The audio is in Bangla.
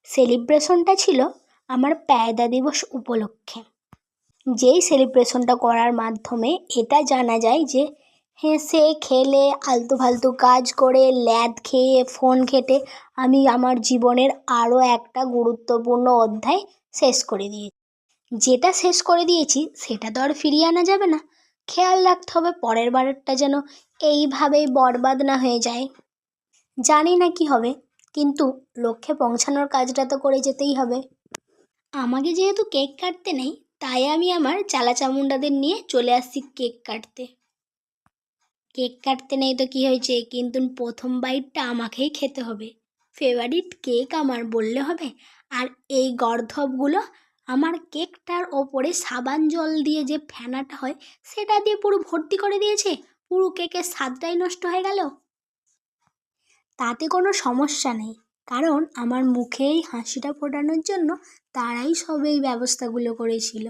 সেলিব্রেশনটা ছিল আমার পেয়দা দিবস উপলক্ষে। যেই সেলিব্রেশনটা করার মাধ্যমে এটা জানা যায় যে হেসে খেলে আলতু ফালতু কাজ করে ল্যাদ খেয়ে ফোন ঘেঁটে আমি আমার জীবনের আরও একটা গুরুত্বপূর্ণ অধ্যায় শেষ করে দিয়েছি। যেটা শেষ করে দিয়েছি সেটা তো আর ফিরিয়ে আনা যাবে না। খেয়াল রাখতে হবে পরের বারেরটা যেন এইভাবেই বরবাদ না হয়ে যায়। জানি না কি হবে, কিন্তু লক্ষ্যে পৌঁছানোর কাজটা তো করে যেতেই হবে। আমাকে যেহেতু কেক কাটতে নেই, তাই আমি আমার চালাচামুন্ডাদের নিয়ে চলে আসছি কেক কাটতে। কেক কাটতে নেই তো কি হয়েছে, কিন্তু প্রথম বাইটটা আমাকেই খেতে হবে। ফেভারিট কেক আমার বললে হবে। আর এই গর্ধবগুলো আমার কেকটার ওপরে সাবান জল দিয়ে যে ফেনাটা হয় সেটা দিয়ে পুরো ভর্তি করে দিয়েছে। পুরো কেকের স্বাদটাই নষ্ট হয়ে গেল। তাতে কোনো সমস্যা নেই, কারণ আমার মুখে এই হাসিটা ফোটানোর জন্য তারাই সব এই ব্যবস্থাগুলো করেছিল।